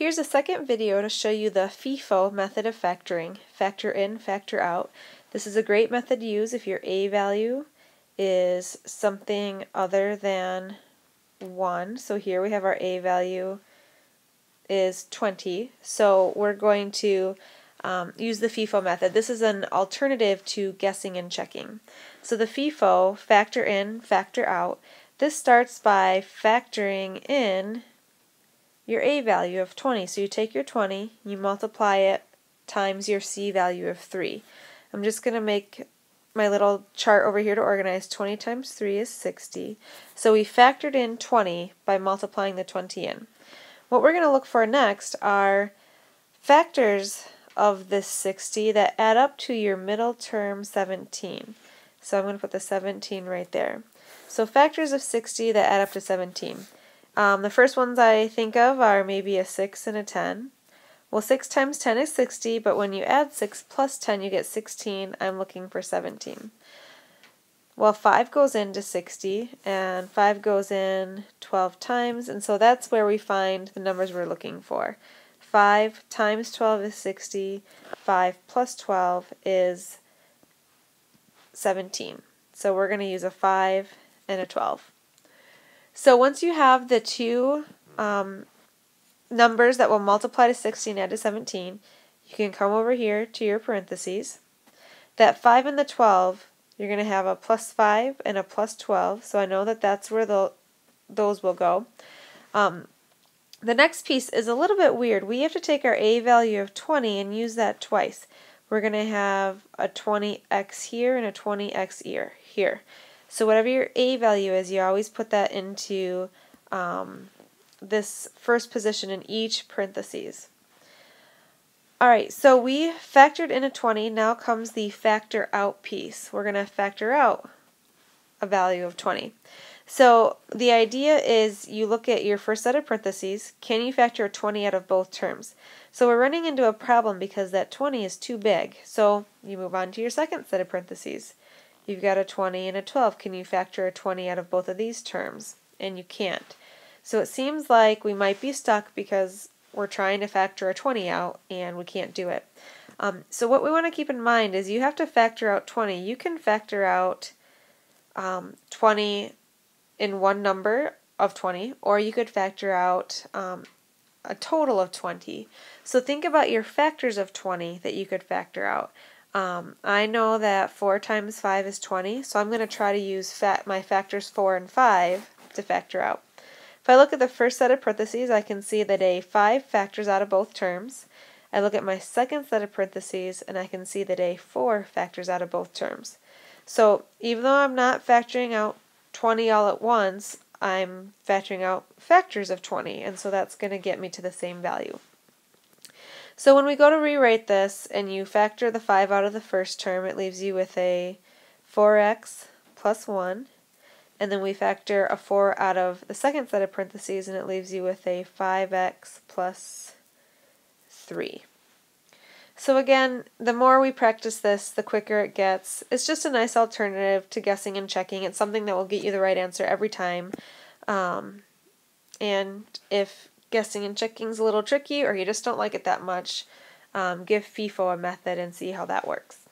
Here's a second video to show you the FIFO method of factoring, factor in, factor out. This is a great method to use if your A value is something other than 1. So here we have our A value is 20. So we're going to use the FIFO method. This is an alternative to guessing and checking. So the FIFO, factor in, factor out, this starts by factoring in your A value of 20. So you take your 20, you multiply it times your C value of 3. I'm just going to make my little chart over here to organize. 20 times 3 is 60. So we factored in 20 by multiplying the 20 in. What we're going to look for next are factors of this 60 that add up to your middle term 17. So I'm going to put the 17 right there. So factors of 60 that add up to 17. The first ones I think of are maybe a 6 and a 10. Well, 6 times 10 is 60, but when you add 6 plus 10, you get 16. I'm looking for 17. Well, 5 goes into 60, and 5 goes in 12 times, and so that's where we find the numbers we're looking for. 5 times 12 is 60. 5 plus 12 is 17. So we're going to use a 5 and a 12. So once you have the two numbers that will multiply to 60 and add to 17, you can come over here to your parentheses. That 5 and the 12, you're going to have a plus 5 and a plus 12, so I know that that's where those will go. The next piece is a little bit weird. We have to take our A value of 20 and use that twice. We're going to have a 20x here and a 20x here. So whatever your A value is, you always put that into this first position in each parentheses. Alright, so we factored in a 20. Now comes the factor out piece. We're going to factor out a value of 20. So the idea is you look at your first set of parentheses. Can you factor a 20 out of both terms? So we're running into a problem because that 20 is too big. So you move on to your second set of parentheses. You've got a 20 and a 12. Can you factor a 20 out of both of these terms? And you can't. So it seems like we might be stuck because we're trying to factor a 20 out and we can't do it. So what we want to keep in mind is you have to factor out 20. You can factor out 20 in one number of 20, or you could factor out a total of 20. So think about your factors of 20 that you could factor out. I know that 4 times 5 is 20, so I'm going to try to use my factors 4 and 5 to factor out. If I look at the first set of parentheses, I can see that a 5 factors out of both terms. I look at my second set of parentheses, and I can see that a 4 factors out of both terms. So even though I'm not factoring out 20 all at once, I'm factoring out factors of 20, and so that's going to get me to the same value. So when we go to rewrite this and you factor the 5 out of the first term, it leaves you with a 4x plus 1. And then we factor a 4 out of the second set of parentheses and it leaves you with a 5x plus 3. So again, the more we practice this, the quicker it gets. It's just a nice alternative to guessing and checking. It's something that will get you the right answer every time. And if guessing and checking is a little tricky or you just don't like it that much, give FIFO a method and see how that works.